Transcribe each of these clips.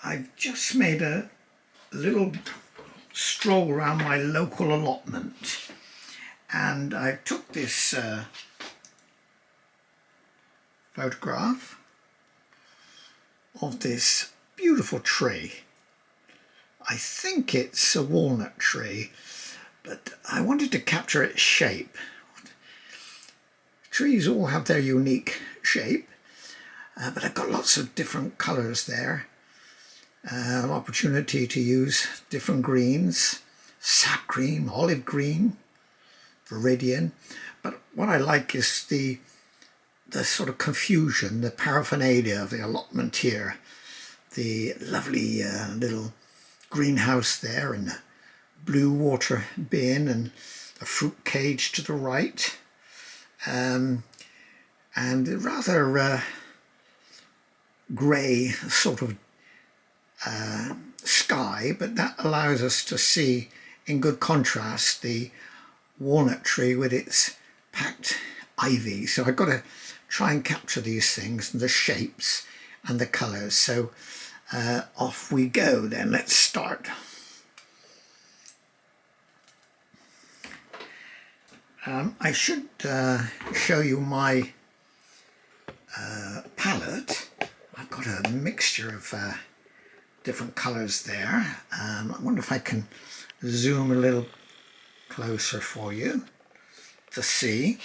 I've just made a little stroll around my local allotment, and I took this photograph of this beautiful tree. I think it's a walnut tree, but I wanted to capture its shape. Trees all have their unique shape, but I've got lots of different colours there. Opportunity to use different greens, sap green, olive green, viridian. But what I like is the sort of confusion, the paraphernalia of the allotment here. The lovely little greenhouse there, and the blue water bin, and the fruit cage to the right, and rather grey sort of sky, but that allows us to see in good contrast the walnut tree with its packed ivy. So I've got to try and capture these things and the shapes and the colours. So off we go then. Let's start. I should show you my palette. I've got a mixture of different colours there. I wonder if I can zoom a little closer for you to see,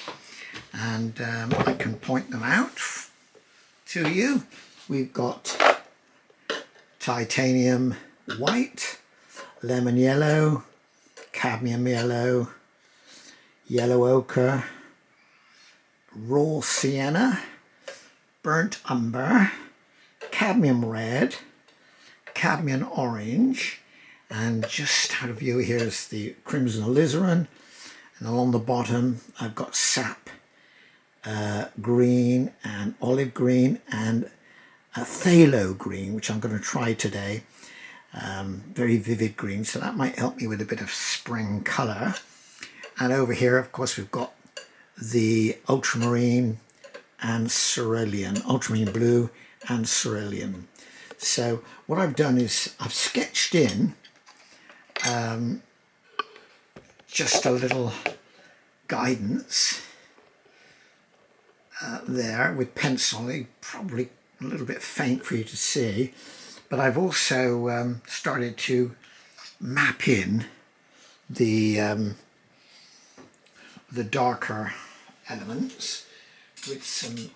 and I can point them out to you. We've got titanium white, lemon yellow, cadmium yellow, yellow ochre, raw sienna, burnt umber, cadmium red, cadmium orange, and just out of view here is the crimson alizarin, and along the bottom I've got sap green and olive green and a phthalo green, which I'm going to try today. Very vivid green, so that might help me with a bit of spring colour. And over here, of course, we've got the ultramarine and cerulean, ultramarine blue and cerulean. So what I've done is I've sketched in just a little guidance there with pencil. Probably a little bit faint for you to see, but I've also started to map in the darker elements with some,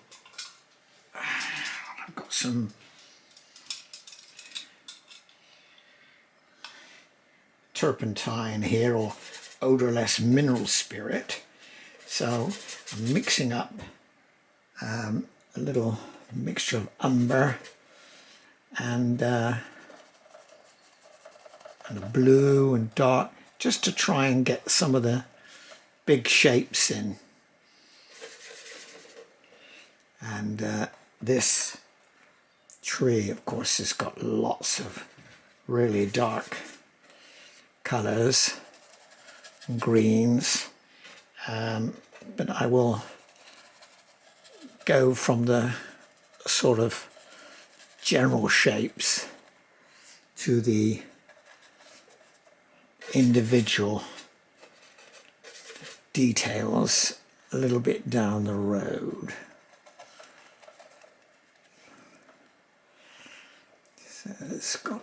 I've got some turpentine here, or odorless mineral spirit. So I'm mixing up a little mixture of umber and a blue and dark, just to try and get some of the big shapes in. And this tree, of course, has got lots of really dark colours, greens, but I will go from the sort of general shapes to the individual details a little bit down the road. So it's got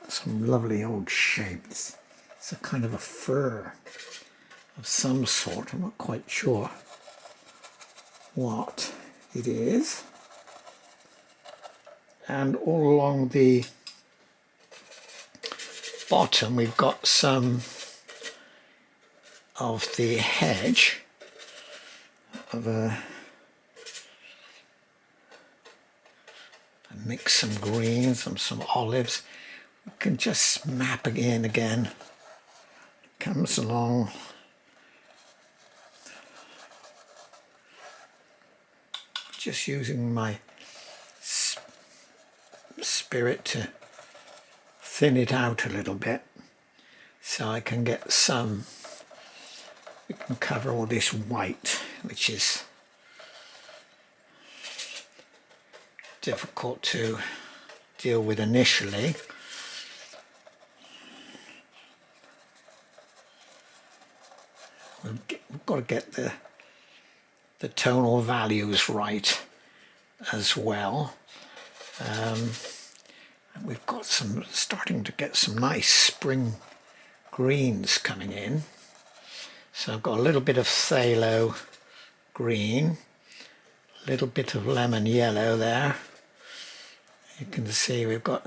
some lovely old shapes. It's a kind of a fir of some sort. I'm not quite sure what it is. And all along the bottom we've got some of the hedge of I mix some greens and some olives. We can just map again. Comes along. Just using my spirit to thin it out a little bit so I can get some we can cover all this white, which is difficult to deal with initially. We've got to get the tonal values right as well. And we've got starting to get some nice spring greens coming in. So I've got a little bit of phthalo green, a little bit of lemon yellow there. You can see we've got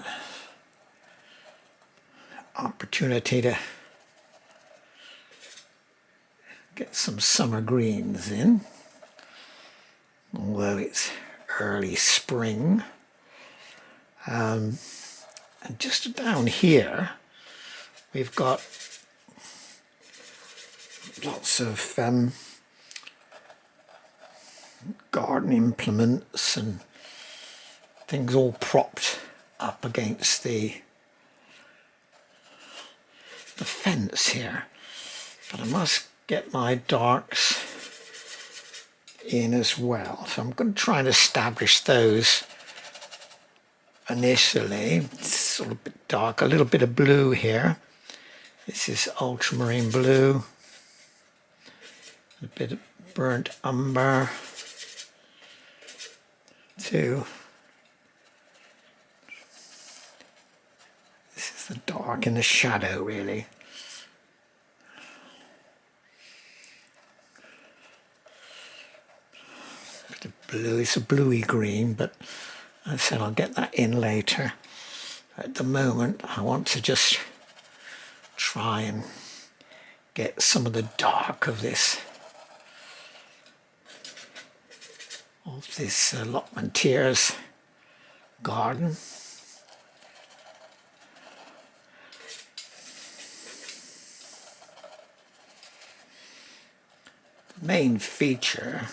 opportunity to get some summer greens in, although it's early spring. And just down here we've got lots of garden implements and things all propped up against the fence here, but I must get my darks in as well, so I'm going to try and establish those initially. It's sort of a bit dark, a little bit of blue here. This is ultramarine blue, a bit of burnt umber too. This is the dark in the shadow, really. Bit of blue, it's a bluey green, but I said I'll get that in later. At the moment, I want to just try and get some of the dark of this allotment garden. The main feature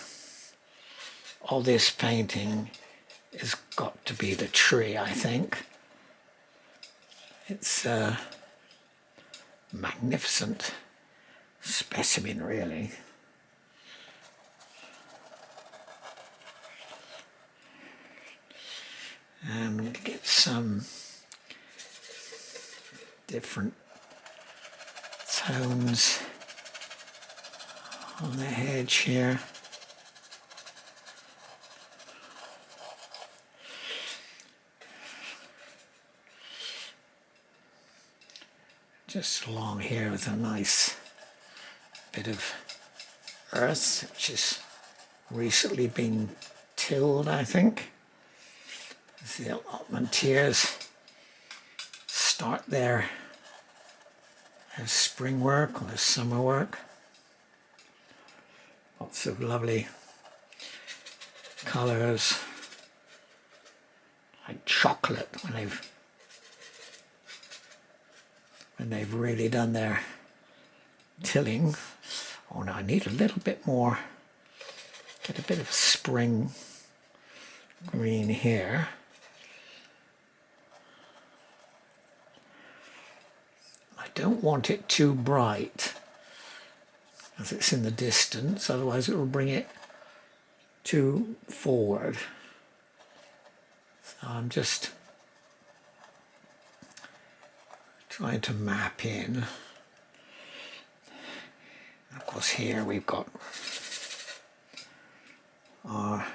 of this painting has got to be the tree, I think. It's a magnificent specimen, really. I'm going to get some different tones on the hedge here. Just along here with a nice bit of earth, which has recently been tilled, I think. As the allotmenteers start their spring work or their summer work. Lots of lovely colours, like chocolate when they've really done their tilling. Oh no, I need a little bit more, get a bit of spring green here. I don't want it too bright as it's in the distance, otherwise it will bring it too forward. So I'm just trying to map in. And of course here we've got our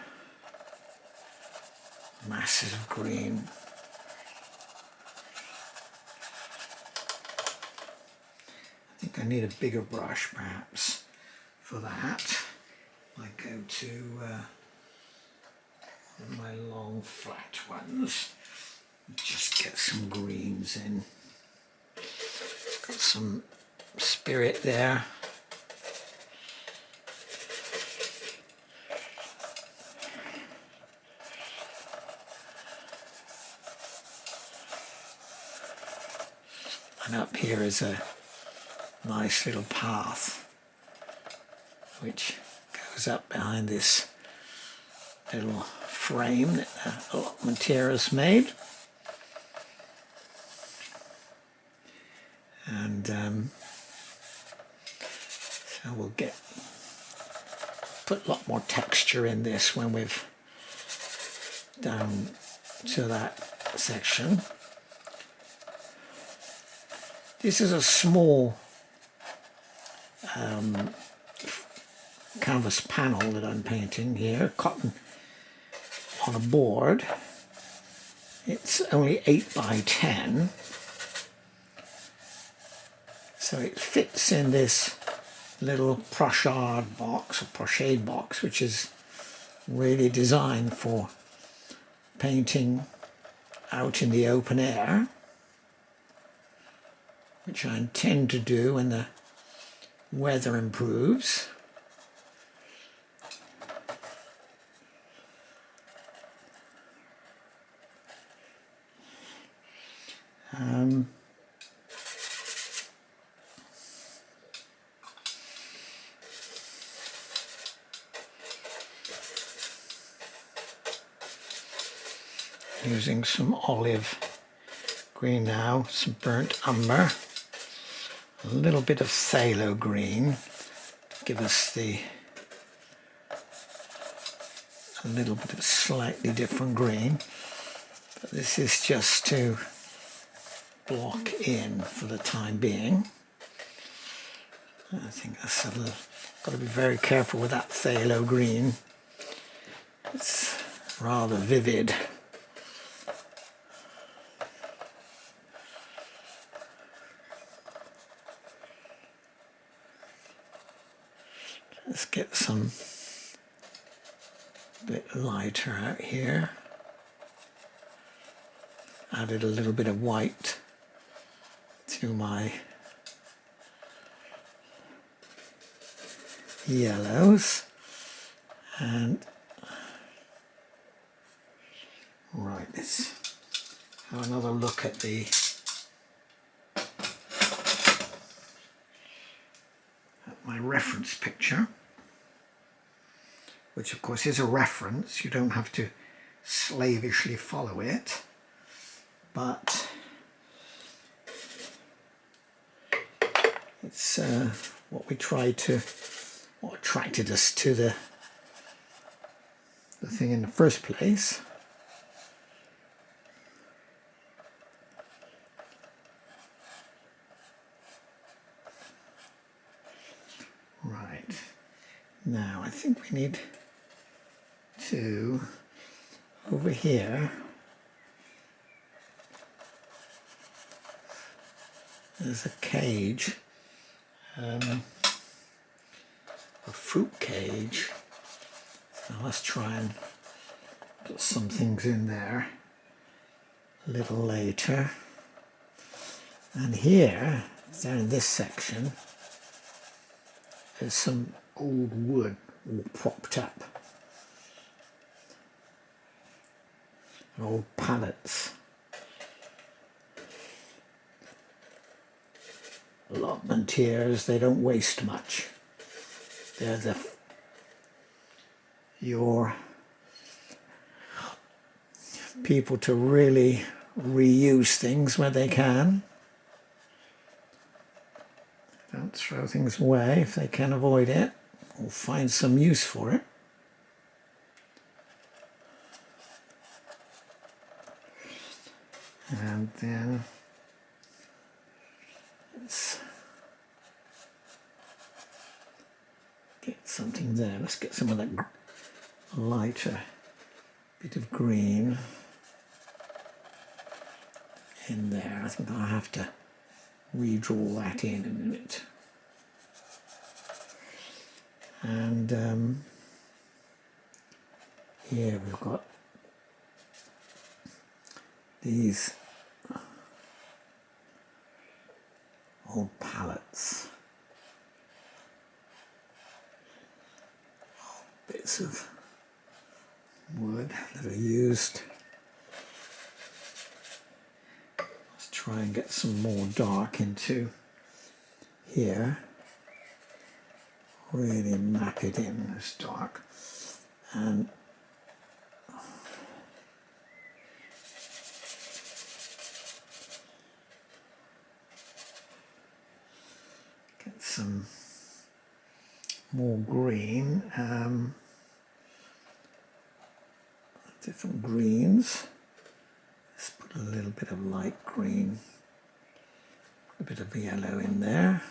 masses of green. I think I need a bigger brush perhaps for that. I go to my long flat ones, just get some greens in. Got some spirit there. And up here is a nice little path which goes up behind this little frame that the allotmentier has made. And so And we'll put a lot more texture in this when we've down to that section. This is a small canvas panel that I'm painting here, cotton on a board. It's only 8 by 10, so it fits in this little pochade box, which is really designed for painting out in the open air, which I intend to do when the weather improves. Using some olive green now, some burnt umber, a little bit of phthalo green to give us a little bit of slightly different green. But this is just to block in for the time being. I think that's got to be very careful with that phthalo green. It's rather vivid. Let's get some bit lighter out here. Added a little bit of white to my yellows. And right, let's have another look at my reference picture, which of course is a reference. You don't have to slavishly follow it, but it's what attracted us to the thing in the first place. Right, now I think we need to, over here, there's a cage, a fruit cage, so let's try and put some things in there a little later. And here, down in this section, there's some old wood all propped up. And old pallets. Allotment tiers, they don't waste much. They're your people to really reuse things where they can. Don't throw things away if they can avoid it, or find some use for it. And then let's get something there. Let's get some of that lighter bit of green in there. I think I'll have to redraw that in a minute. And here we've got these old pallets, bits of wood that are used. Let's try and get some more dark into here. Really map it in as dark. And get some more green, different greens. Let's put a little bit of light green, a bit of yellow in there.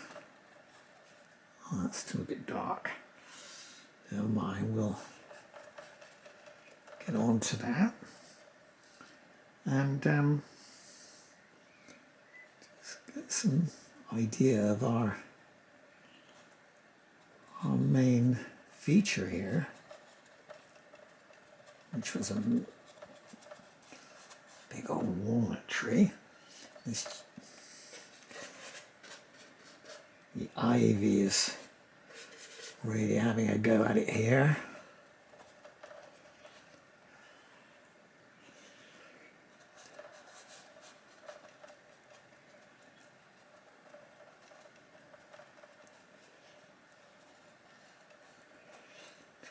Oh, that's still a bit dark. Never mind, we'll get on to that. And just get some idea of our main feature here, which was a big old walnut tree. The ivy is really having a go at it here.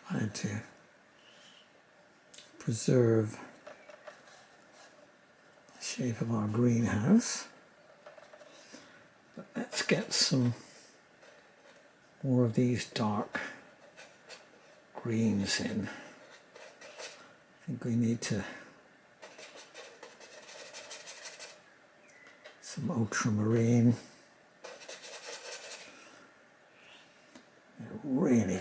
Trying to preserve the shape of our greenhouse. But let's get some more of these dark greens in. I think we need some ultramarine. Really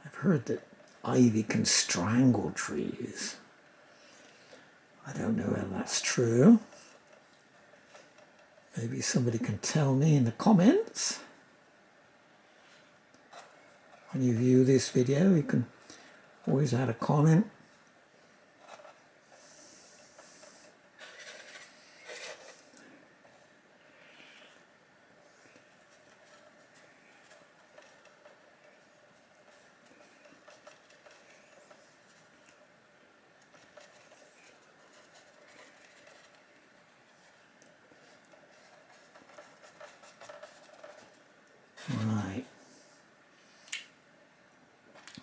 I've heard that ivy can strangle trees. I don't know whether that's true. Maybe somebody can tell me in the comments. When you view this video, you can always add a comment. Right.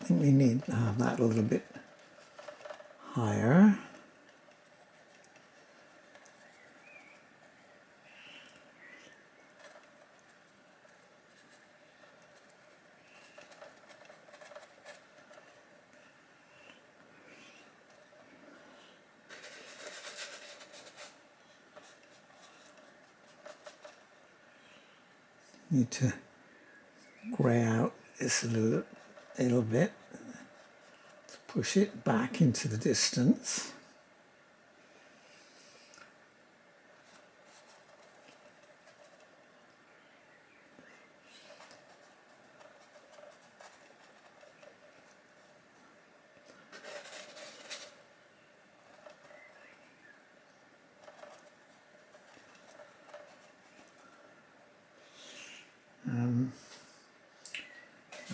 I think we need to have that a little bit higher. Need to grey out this a little bit to push it back into the distance.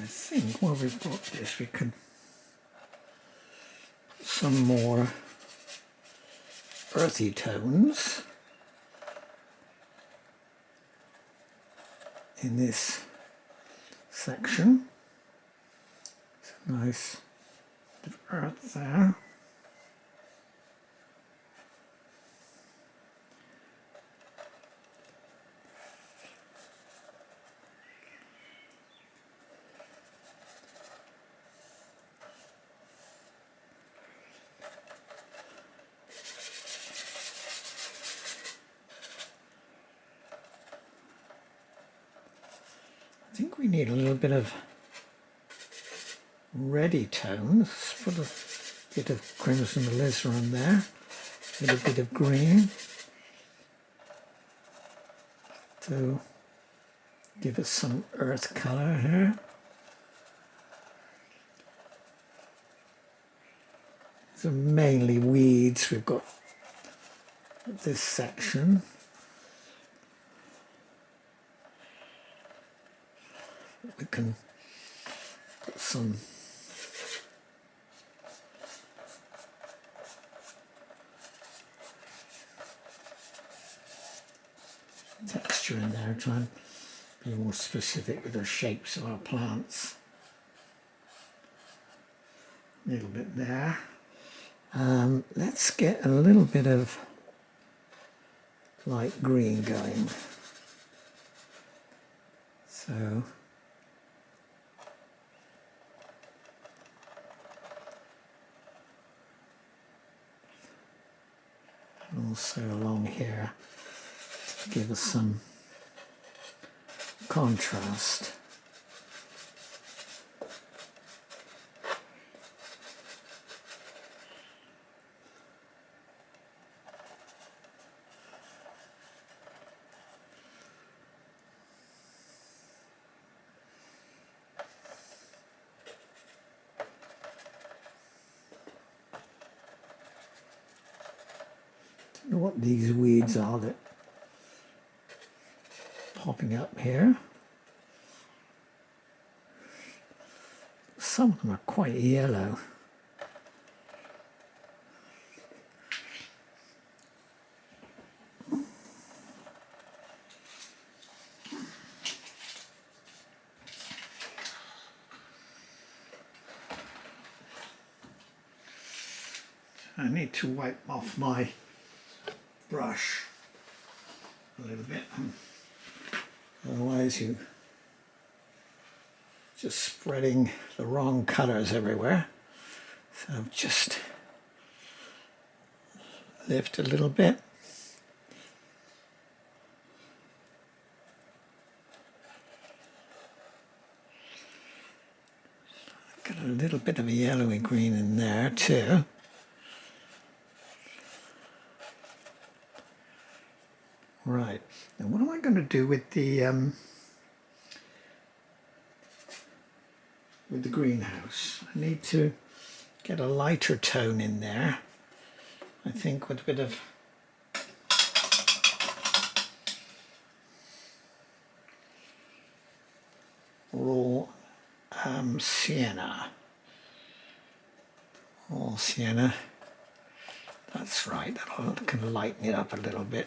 I think while we've got this, we could put some more earthy tones in this section. Some nice bit of earth there. I think we need a little bit of reddy tones. Put a bit of crimson alizarin there, a little bit of green to give us some earth colour here. So mainly weeds we've got this section. We can put some texture in there, try and be more specific with the shapes of our plants. A little bit there. Let's get a little bit of light green going. So and also along here to give us some contrast. I don't know what these weeds are that are popping up here. Some of them are quite yellow. I need to wipe off my brush a little bit, otherwise you just spreading the wrong colors everywhere. So just lift a little bit. Got a little bit of a yellowy green in there too. Right, now what am I going to do with the greenhouse? I need to get a lighter tone in there, I think, with a bit of raw sienna. Raw sienna, that's right, that'll kind of lighten it up a little bit.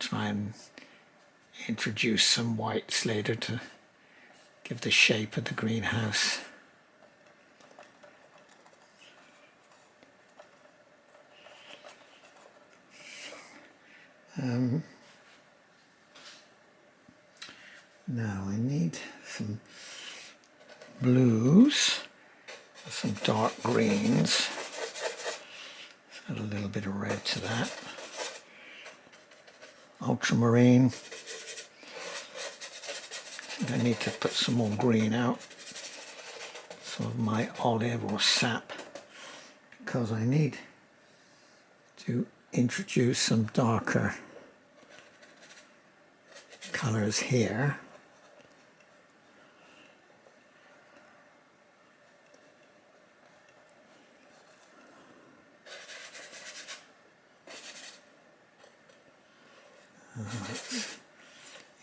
Try and introduce some whites later to give the shape of the greenhouse. Now I need some blues, some dark greens, add a little bit of red to that. Ultramarine. I need to put some more green out, some of my olive or sap, because I need to introduce some darker colors here.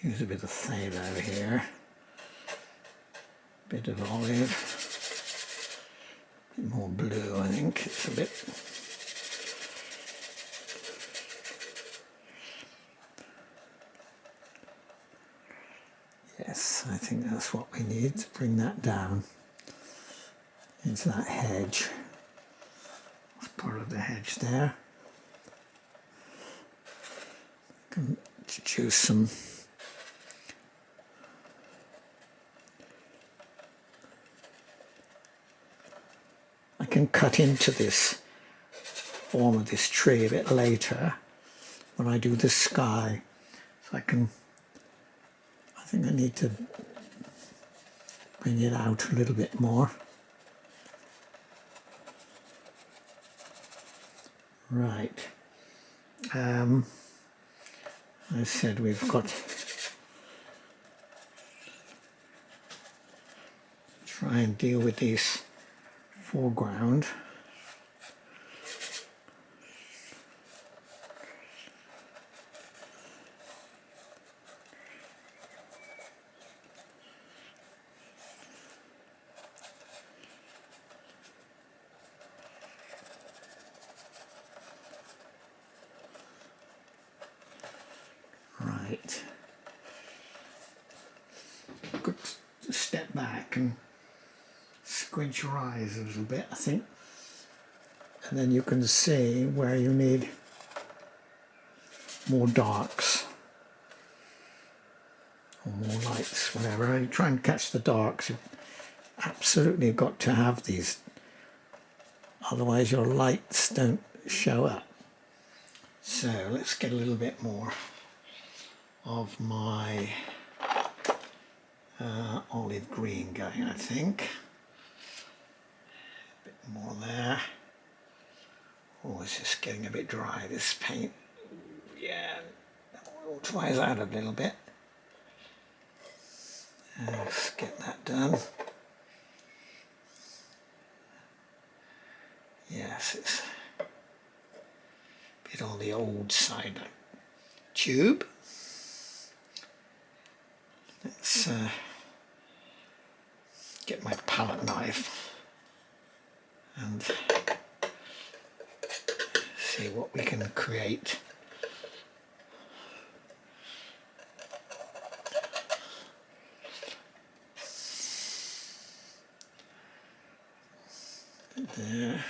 Use a bit of phthalo here, a bit of olive, a bit more blue, I think it's a bit. Yes, I think that's what we need to bring that down into that hedge. That's part of the hedge there. I can introduce some I can cut into this form of this tree a bit later when I do the sky. So I think I need to bring it out a little bit more. Right. I said we've got to try and deal with these foreground. Right. Good to step back and squint your eyes a little bit, I think, and then you can see where you need more darks or more lights, whatever. You try and catch the darks. You've absolutely got to have these, otherwise your lights don't show up. So let's get a little bit more of my olive green going, I think. A bit more there. Oh, it's just getting a bit dry, this paint. Yeah, we'll try that a little bit. Let's get that done. Yes, it's a bit on the old side. Tube. Let's get my palette knife and see what we can create. There.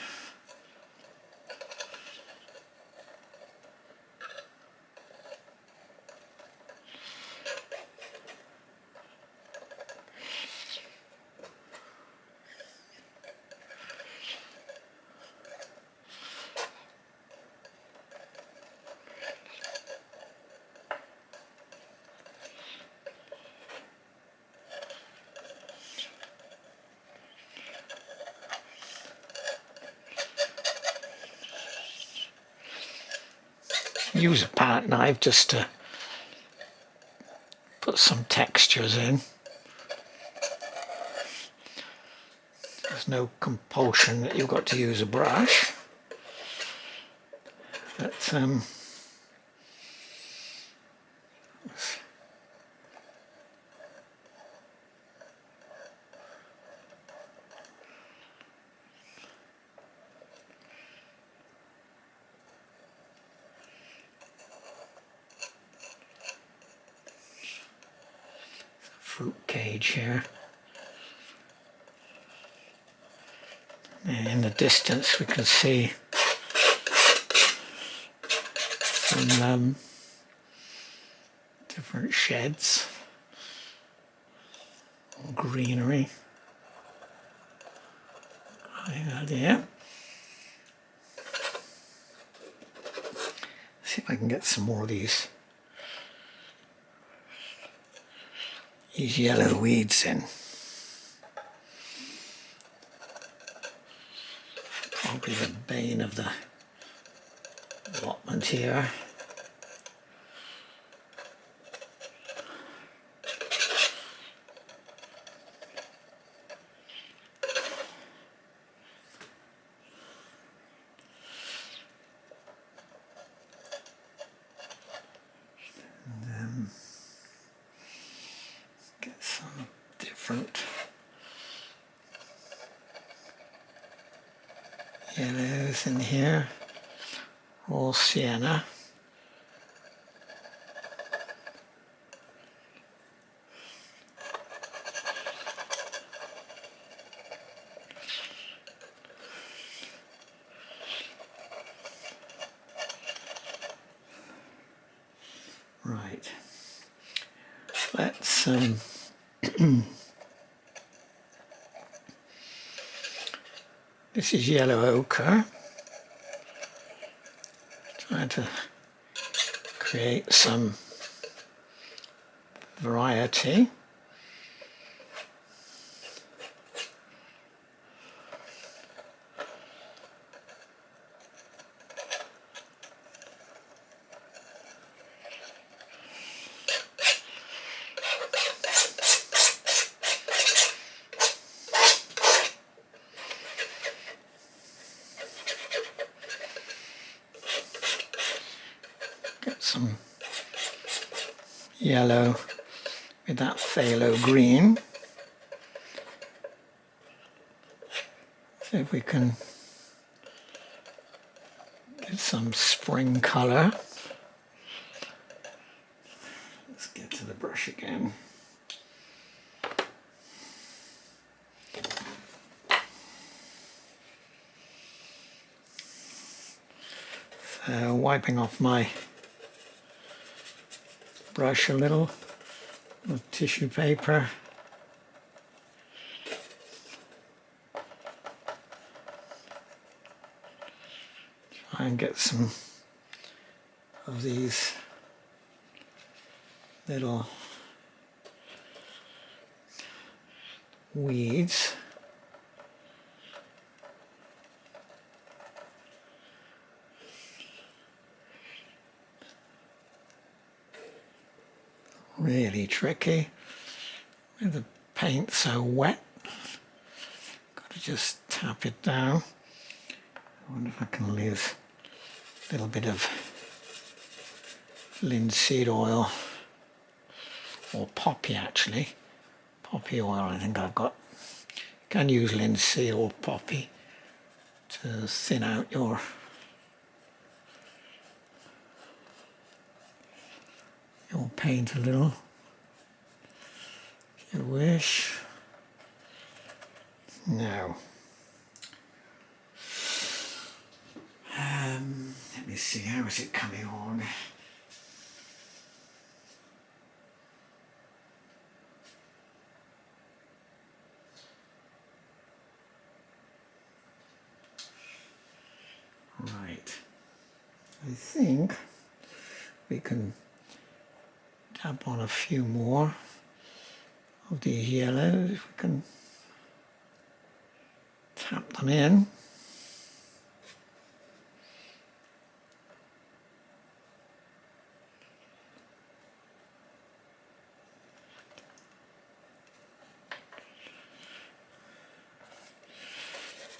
Use a palette knife just to put some textures in. There's no compulsion that you've got to use a brush, but fruit cage here. And in the distance we can see some different sheds or greenery. Right there. See if I can get some more of these yellow weeds in. Probably the bane of the allotment here. And then get some different yellows in here, all sienna. Right, let's this is yellow ochre. Trying to create some variety. Get some yellow with that phthalo green. See if we can get some spring colour. Let's get to the brush again. wiping off my brush a little with tissue paper. Try and get some of these little weeds. Really tricky with the paint so wet. Got to just tap it down. I wonder if I can leave a little bit of linseed oil, or poppy actually. Poppy oil I think I've got. You can use linseed or poppy to thin out your paint a little, if you wish. Now, let me see, how is it coming on? Right, I think we can tap on a few more of these yellows. If we can tap them in.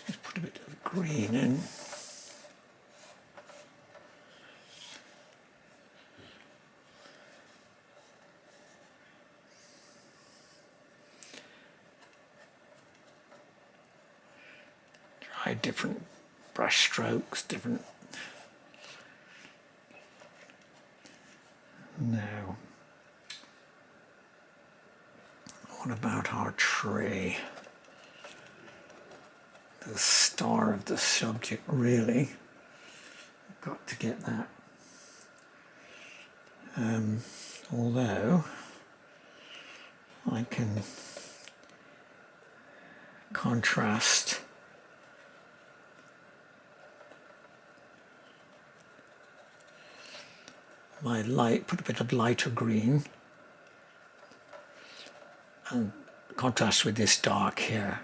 Let's put a bit of green in. Try different brush strokes, different. Now, what about our tree? The star of the subject, really. I've got to get that. Although I can contrast my light, put a bit of lighter green and contrast with this dark here.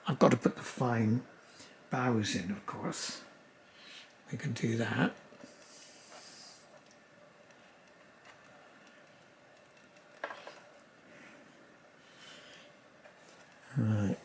I've got to put the fine boughs in, of course. We can do that. Right.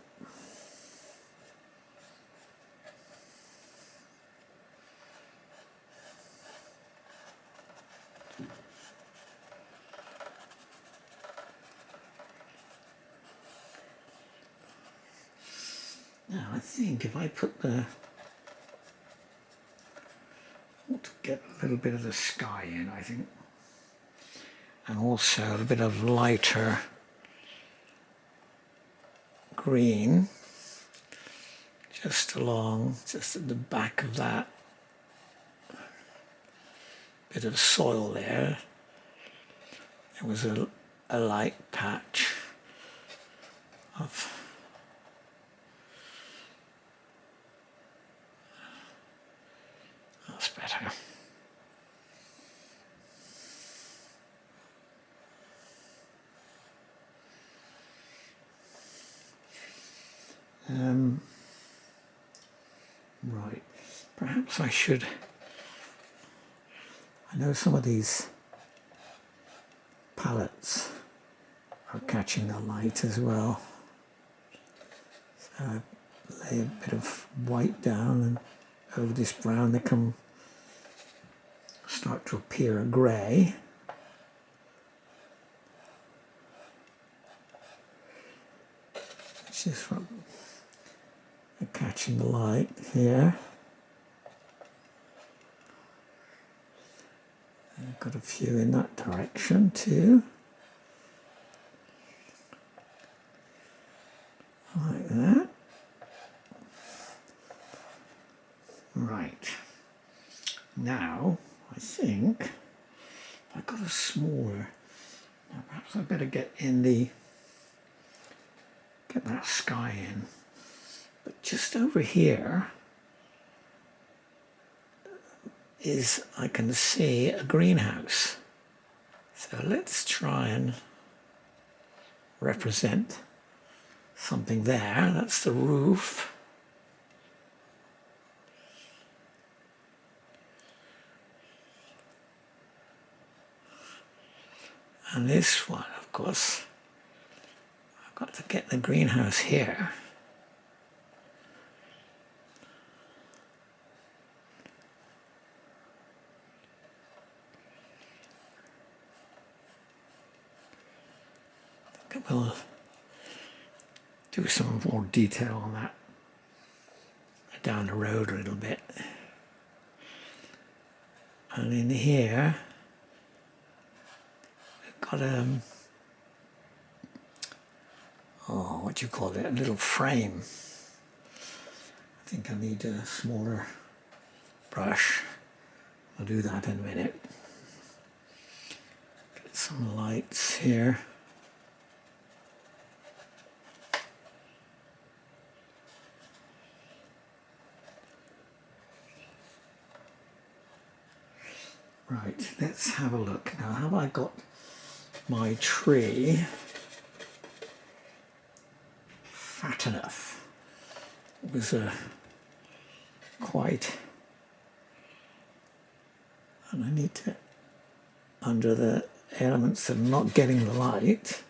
Now I think if I put the, I want to get a little bit of the sky in, I think, and also a bit of lighter green just along, just at the back of that bit of soil there. There was a light patch of that's better. Right, perhaps I should, I know some of these palettes are catching the light as well, so I lay a bit of white down and over this brown they can start to appear a grey. Which is what they're catching the light here. I've got a few in that direction too. Like that. think. I've got a smaller. Now perhaps I better get that sky in. But just over here I can see a greenhouse. So let's try and represent something there. That's the roof. And this one, of course, I've got to get the greenhouse here. I think we'll do some more detail on that down the road a little bit. And in here, we've got what do you call it? A little frame. I think I need a smaller brush. I'll do that in a minute. Get some lights here. Right, let's have a look. Now, have I got my tree fat enough? It was quite, and I need to, under the elements that are not getting the light,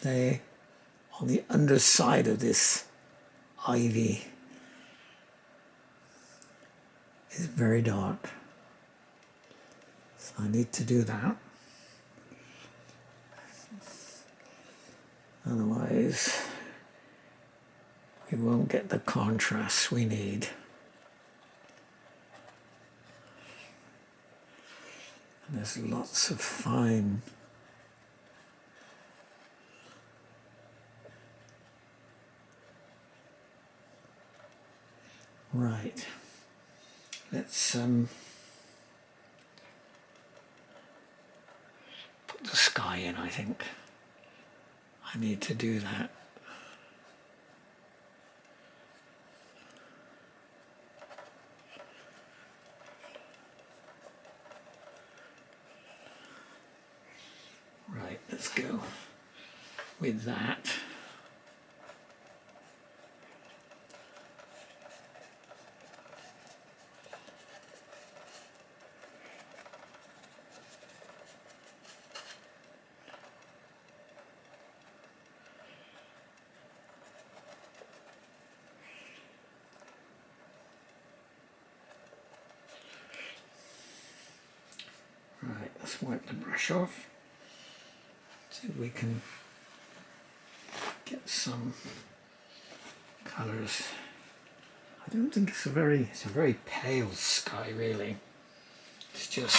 they, on the underside of this ivy, is very dark. So I need to do that. Otherwise, we won't get the contrast we need. And there's lots of fine right. Let's put the sky in, I think. I need to do that. Right, let's go with that. Right, let's wipe the brush off. See if we can get some colours. I don't think it's a very pale sky really. It's just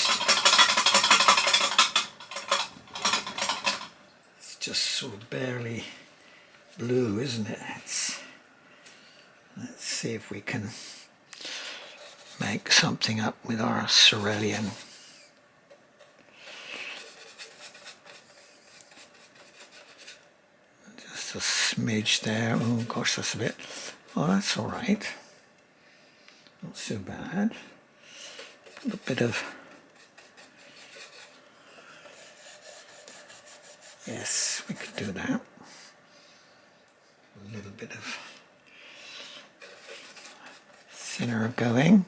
sort of barely blue, isn't it? Let's see if we can make something up with our cerulean. Just a smidge there. Oh gosh, that's a bit. Oh, that's all right. Not so bad. A bit of. Yes, we could do that. A little bit of thinner going.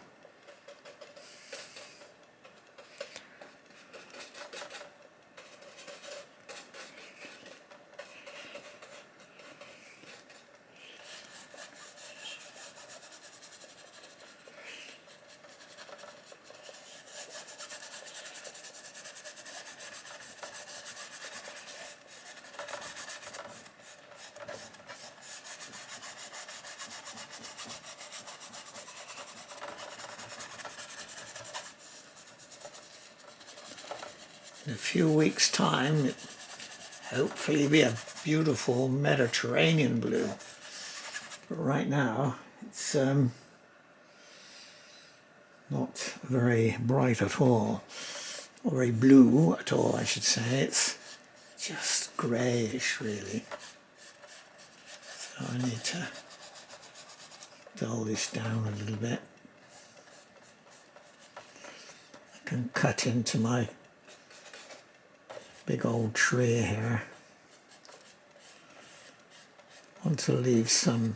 In a few weeks' time, it hopefully be a beautiful Mediterranean blue. But right now, it's not very bright at all, or very blue at all I should say. It's just greyish really. So I need to dull this down a little bit. I can cut into my big old tree here. I want to leave some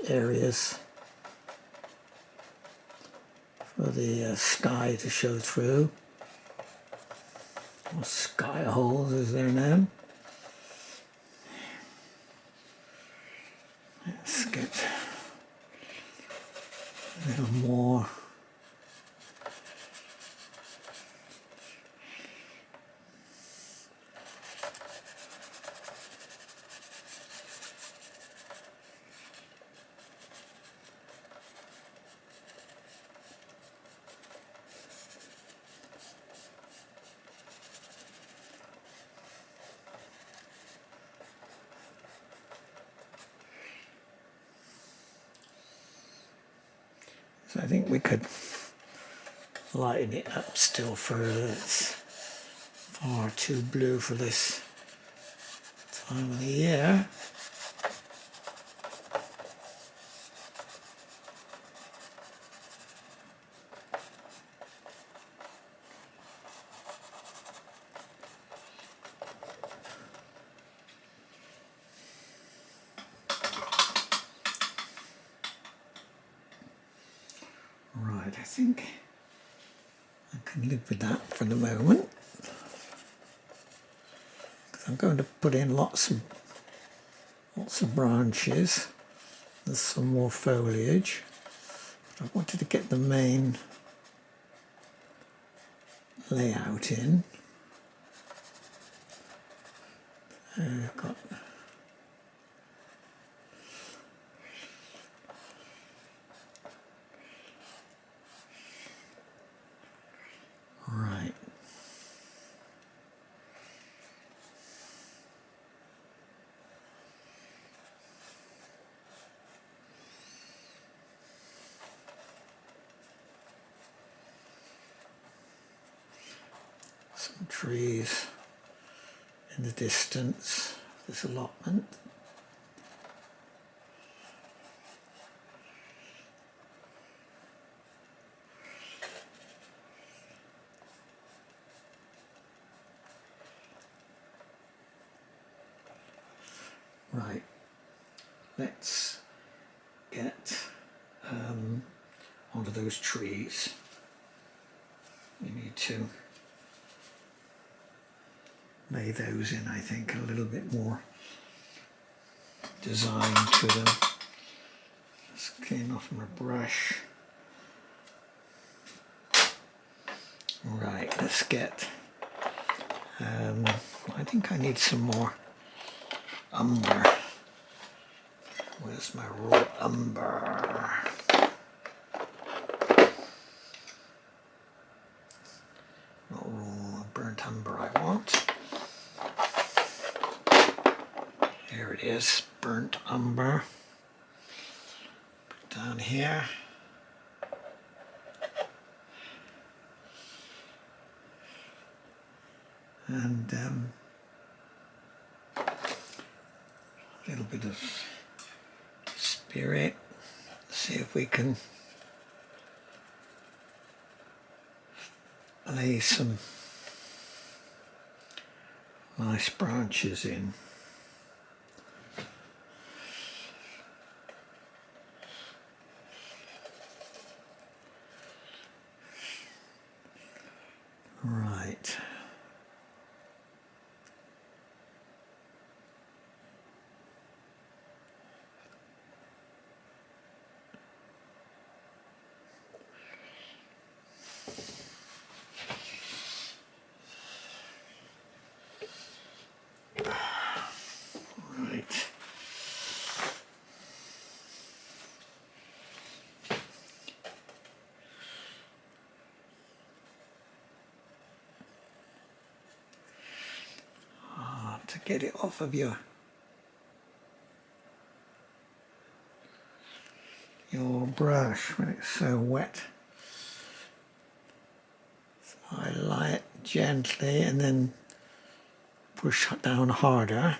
areas for the sky to show through, or sky holes as they're known. Let's get a little more. So I think we could lighten it up still further. It's far too blue for this time of the year. Right, I think I can live with that for the moment. I'm going to put in lots of branches. There's some more foliage. But I wanted to get the main layout in. I've got right. Some trees in the distance, this allotment. Right, let's get onto those trees. We need to lay those in, I think, a little bit more design to them. Just clean off my brush. Right, let's get, I think I need some more umber. Where's my raw umber? Not raw, burnt umber I want. Here it is, burnt umber. Put down here. And a little bit of spirit. See if we can lay some nice branches in. Right. Right. To get it off of your your brush when it's so wet. So I lie it gently and then push down harder.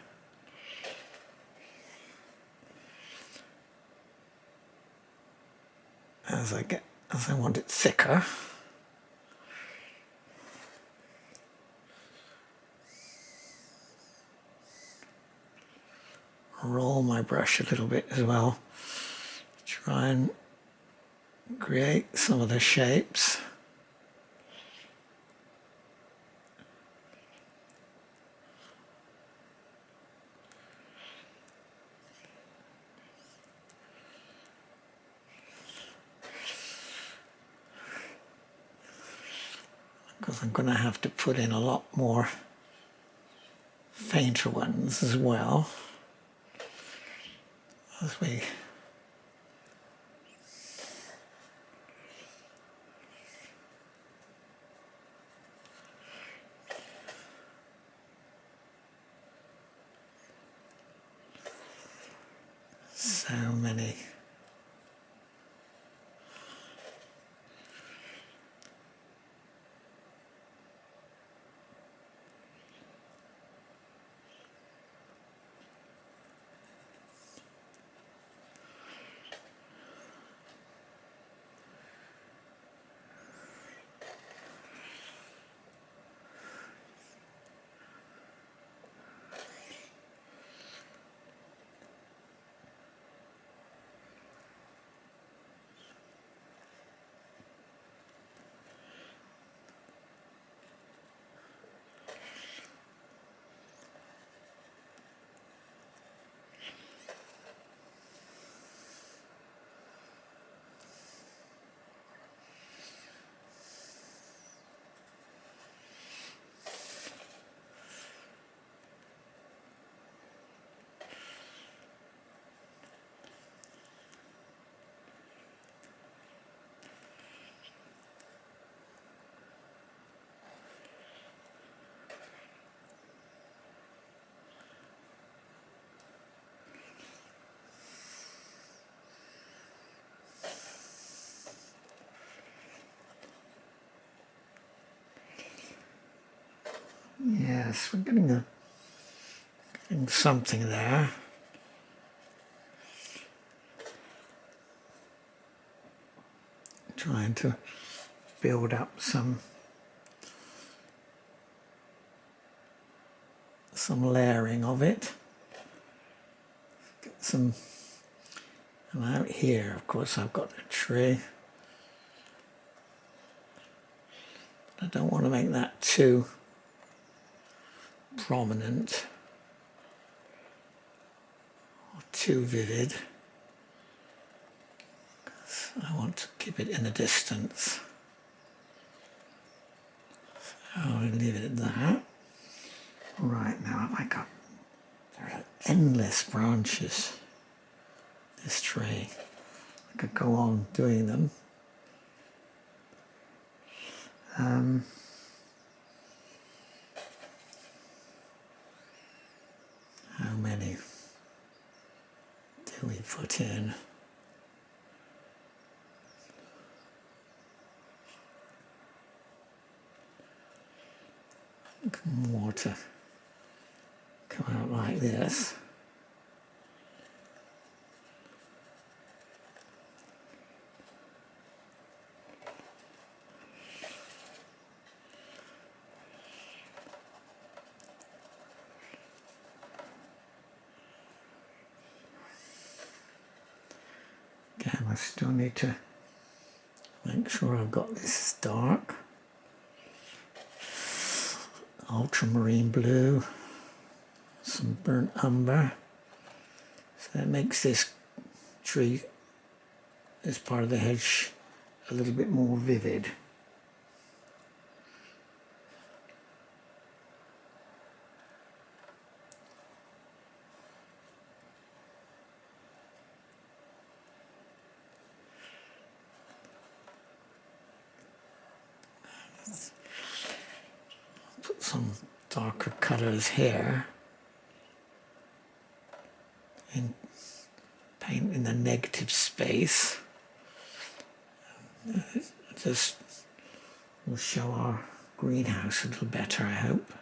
As I want it thicker. Roll my brush a little bit as well. Try and create some of the shapes. Because I'm going to have to put in a lot more fainter ones as well as we so many. Yes, we're getting something there. Trying to build up some layering of it. Get some, and out here, of course, I've got a tree. I don't want to make that too prominent or too vivid. I want to keep it in the distance. So I'll leave it at that. Right, now have I got, there are endless branches, this tree. I could go on doing them. How many do we put in? More to come out like this. Again, I still need to make sure I've got this dark. Ultramarine blue, some burnt umber. So that makes this tree, this part of the hedge, a little bit more vivid. Put some darker colours here and paint in the negative space. Just will show our greenhouse a little better, I hope.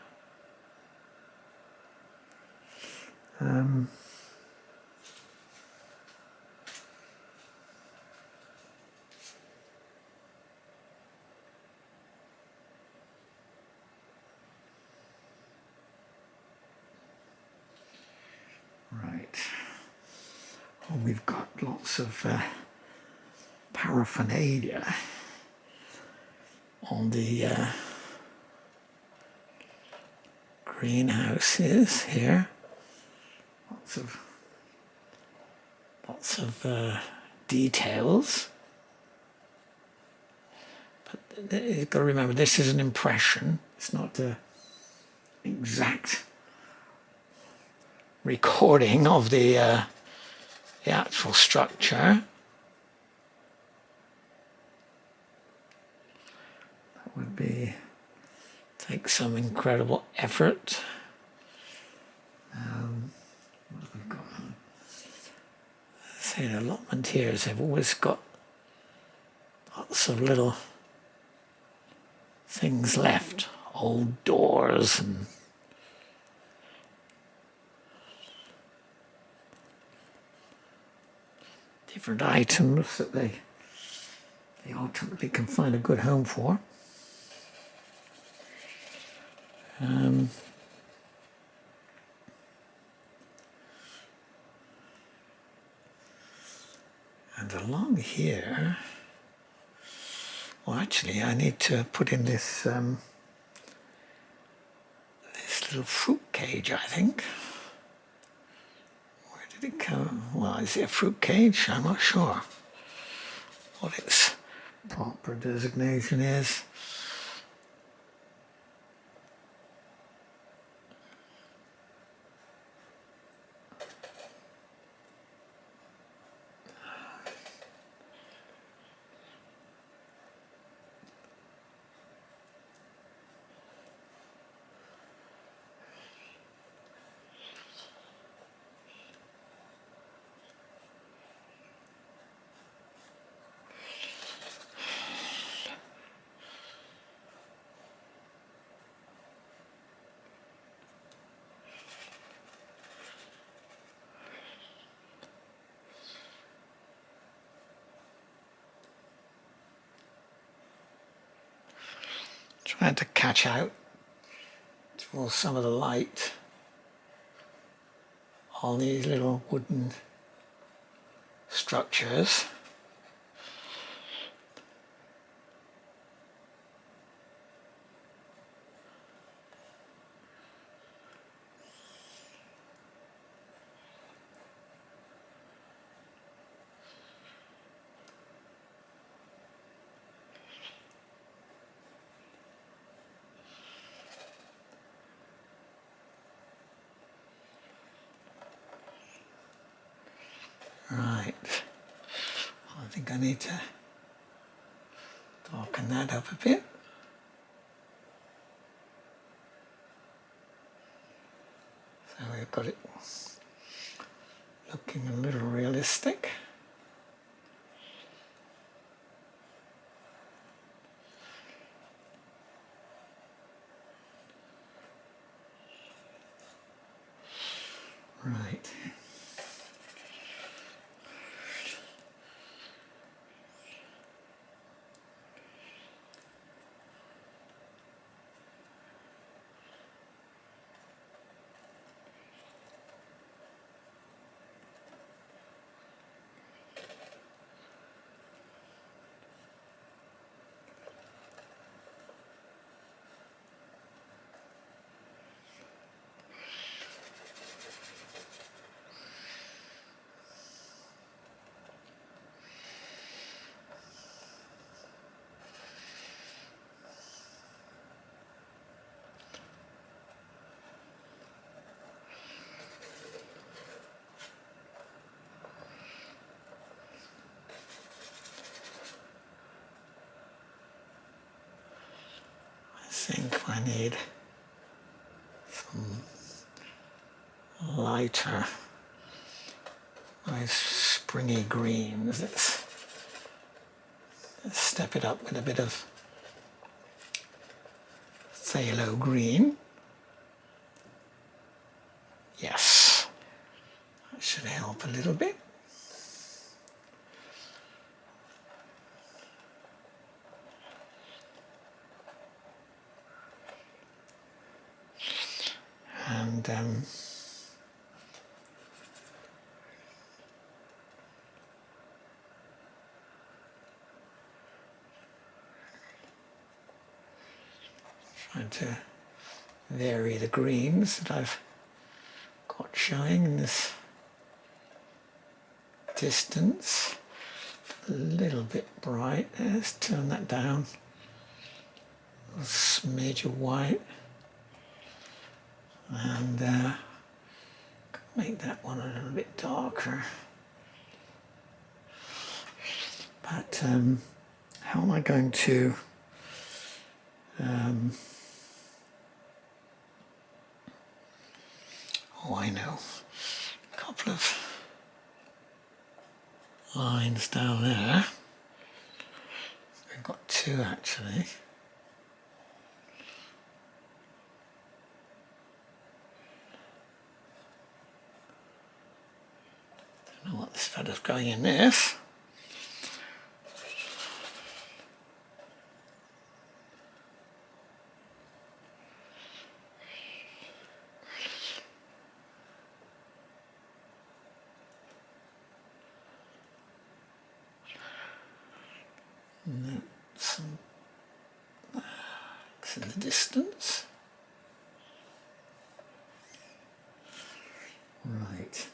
Right. Well, we've got lots of paraphernalia on the greenhouses here. Lots of details. But you've got to remember, this is an impression. It's not an exact recording of the actual structure. That would take some incredible effort. What have we got? Say the allotment here is they've always got lots of little things left, old doors and different items that they ultimately can find a good home for. And along here, well, actually, I need to put in this this little fruit cage, I think. Where did it come? Well, is it a fruit cage? I'm not sure what its proper designation is. Trying to catch out towards some of the light on these little wooden structures. Right, I think I need to darken that up a bit. So we've got it looking a little realistic. Right. I think I need some lighter, nice springy greens. Let's step it up with a bit of phthalo green. Yes, that should help a little bit. And trying to vary the greens that I've got showing in this distance. A little bit bright. Let's turn that down. A smidge of white. And make that one a little bit darker. But how am I going to oh, I know, a couple of lines down there. I've got two actually. Don't know what this feather's going in this. And some blacks in the distance. Right.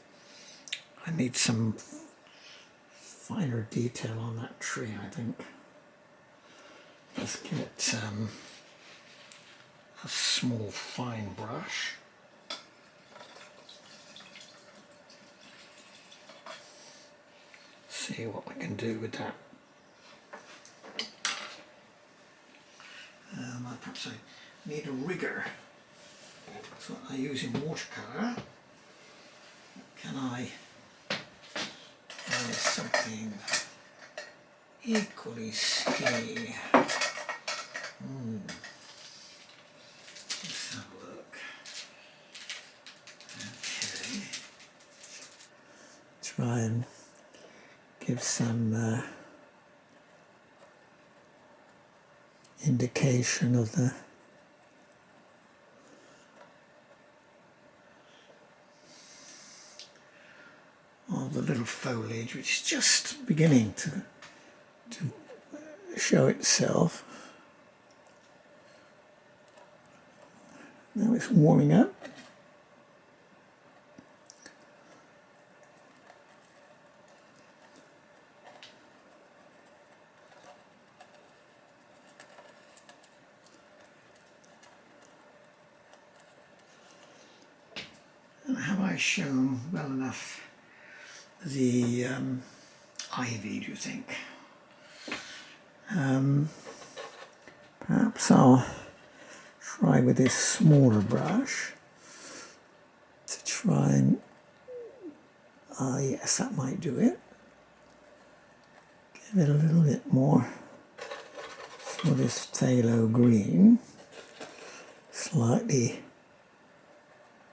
I need some finer detail on that tree, I think. Let's get a small fine brush. See what we can do with that. Perhaps I need a rigger. That's what I use in watercolour. Can I use something equally skinny? Let's have a look. Okay. Try and give some indication of the little foliage, which is just beginning to show itself. Now it's warming up. And have I shown well enough the ivy, do you think? Perhaps I'll try with this smaller brush to try and, yes, that might do it. Give it a little bit more for this phthalo green, slightly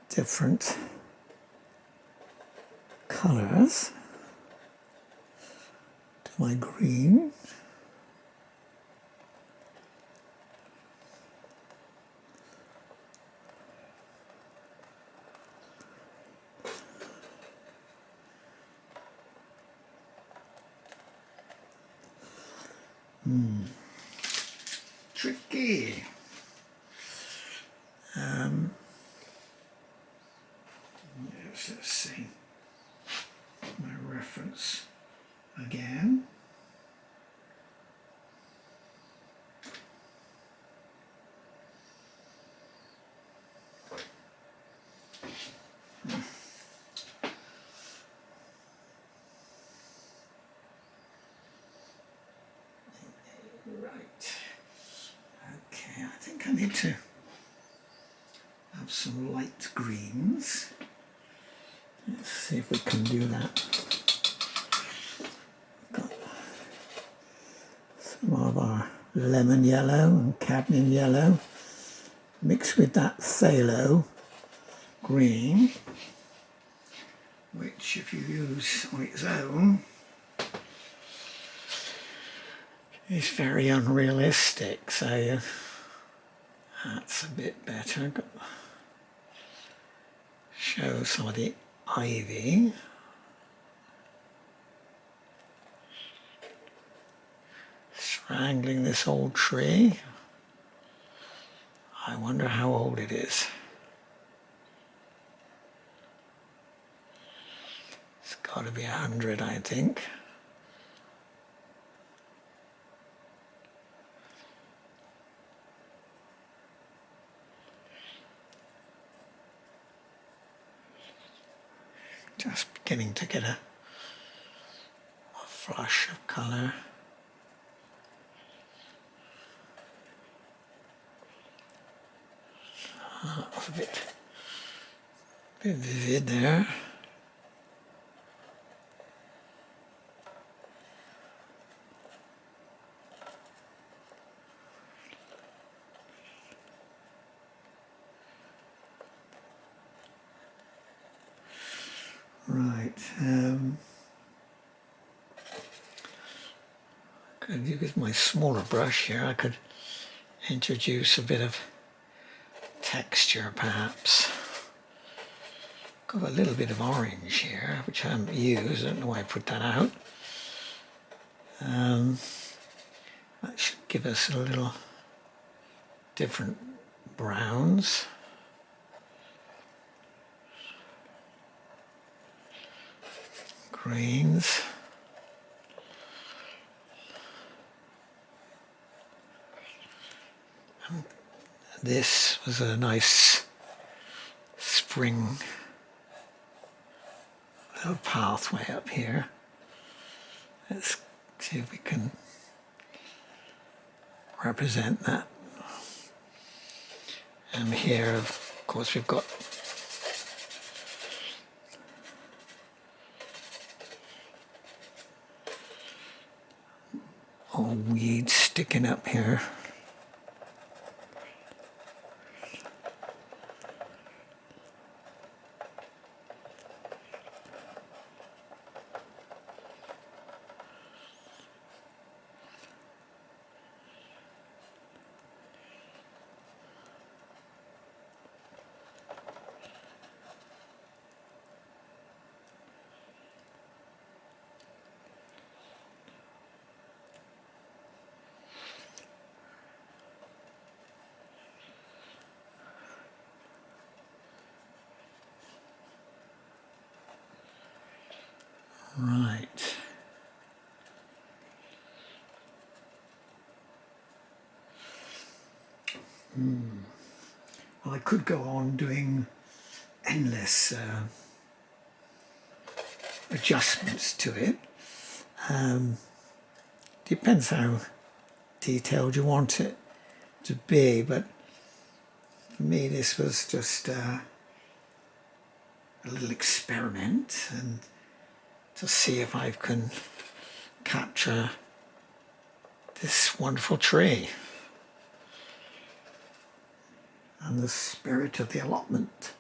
different colours to my green. Tricky. Let's see my reference again. Right. Okay, I think I need to have some light greens. Let's see if we can do that. Got lemon yellow and cadmium yellow mixed with that phthalo green, which if you use on its own is very unrealistic. So that's a bit better. Show some of the ivy. Strangling this old tree. I wonder how old it is. It's got to be 100, I think. Just beginning to get a flush of colour. That was a bit vivid there. Right, could use my smaller brush here. I could introduce a bit of texture perhaps. Got a little bit of orange here, which I haven't used. I don't know why I put that out. That should give us a little different browns. Greens. And this was a nice spring little pathway up here. Let's see if we can represent that. And here, of course, we've got all weeds sticking up here. Right. Well, I could go on doing endless adjustments to it. Depends how detailed you want it to be, but for me this was just a little experiment and to see if I can capture this wonderful tree and the spirit of the allotment.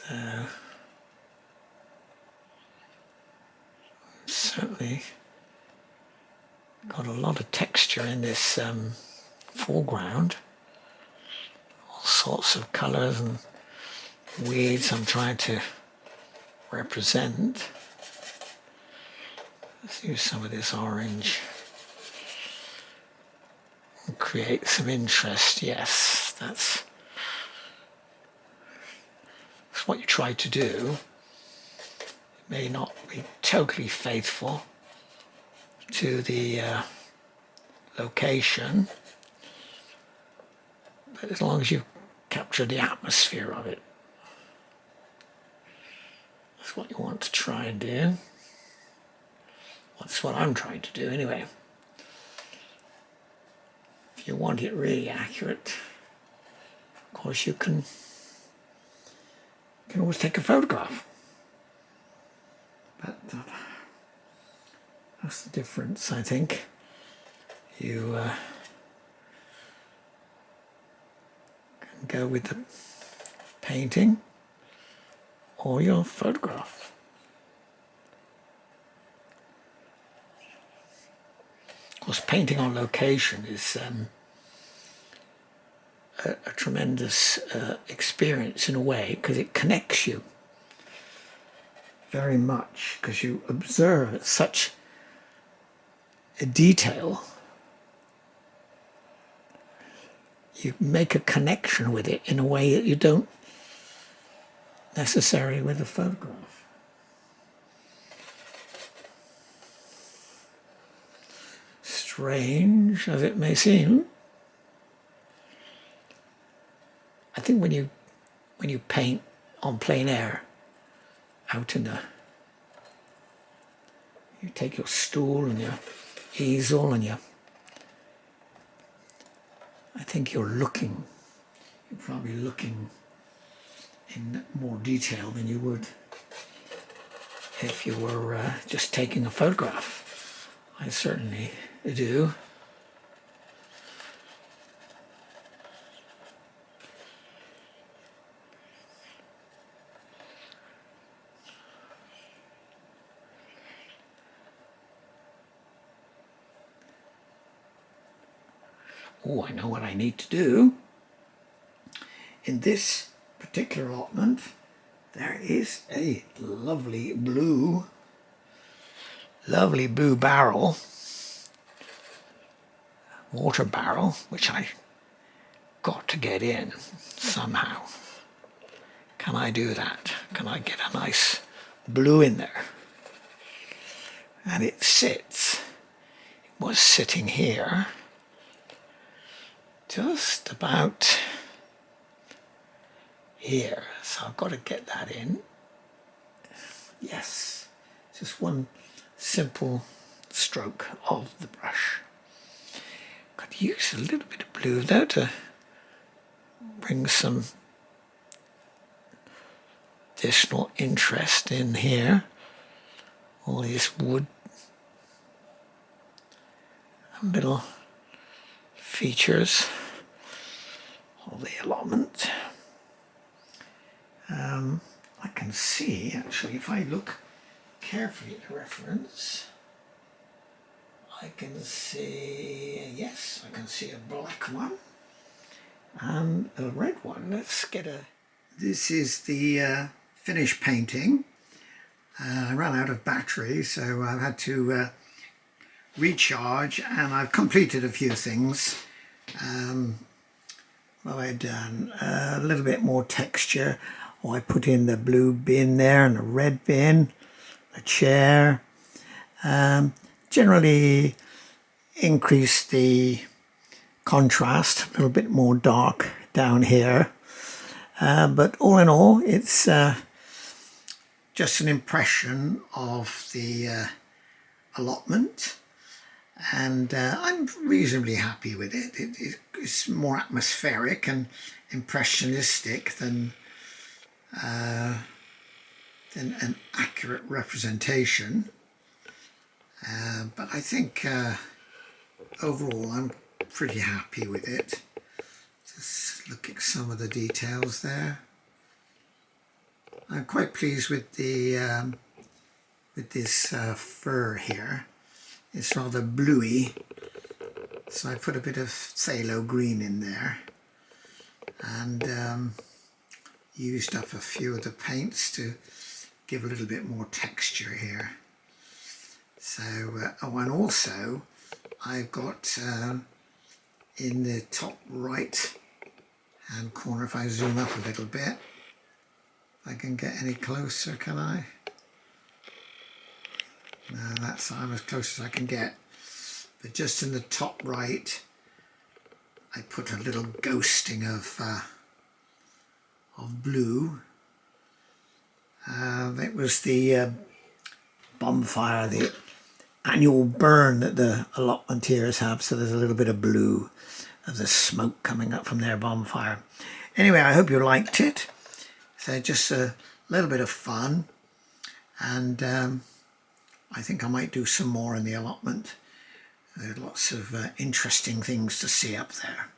So certainly got a lot of texture in this foreground. All sorts of colours and weeds I'm trying to represent. Let's use some of this orange and create some interest. Yes, that's what you try to do. It may not be totally faithful to the location, but as long as you capture the atmosphere of it, that's what you want to try and do. That's what I'm trying to do anyway. If you want it really accurate, of course you can always take a photograph. But that's the difference, I think. You can go with the painting or your photograph. Of course, painting on location is a tremendous experience in a way, because it connects you very much, because you observe such a detail. You make a connection with it in a way that you don't necessarily with a photograph. Strange as it may seem, I think when you paint on plein air, out in the, you take your stool and your easel and I think you're probably looking in more detail than you would if you were just taking a photograph. I certainly do. Oh, I know what I need to do. In this particular allotment, there is a lovely blue barrel, water barrel, which I got to get in somehow. Can I do that? Can I get a nice blue in there? And it was sitting here, just about here, so I've got to get that in. Yes, just one simple stroke of the brush. Could use a little bit of blue though to bring some additional interest in here. All these wood little features of the allotment. I can see, actually, if I look carefully at the reference, I can see, yes, I can see a black one and a red one. Let's get a... This is the finished painting. I ran out of battery, so I've had to recharge, and I've completed a few things. What have I done? A little bit more texture. Oh, I put in the blue bin there and the red bin, a chair. Generally increase the contrast, a little bit more dark down here. But all in all, it's just an impression of the allotment, and I'm reasonably happy with it. It's more atmospheric and impressionistic than an accurate representation, but I think overall I'm pretty happy with it. Just look at some of the details there. I'm quite pleased with the with this fur here. It's rather bluey, so I put a bit of phthalo green in there, and used up a few of the paints to give a little bit more texture here. So, oh, and also I've got in the top right hand corner, if I zoom up a little bit, if I can get any closer, can I? No, I'm as close as I can get. But just in the top right, I put a little ghosting of blue. It was the bonfire, the annual burn that the allotmenteers have, so there's a little bit of blue of the smoke coming up from their bonfire. Anyway, I hope you liked it. So just a little bit of fun, and I think I might do some more in the allotment. There are lots of interesting things to see up there.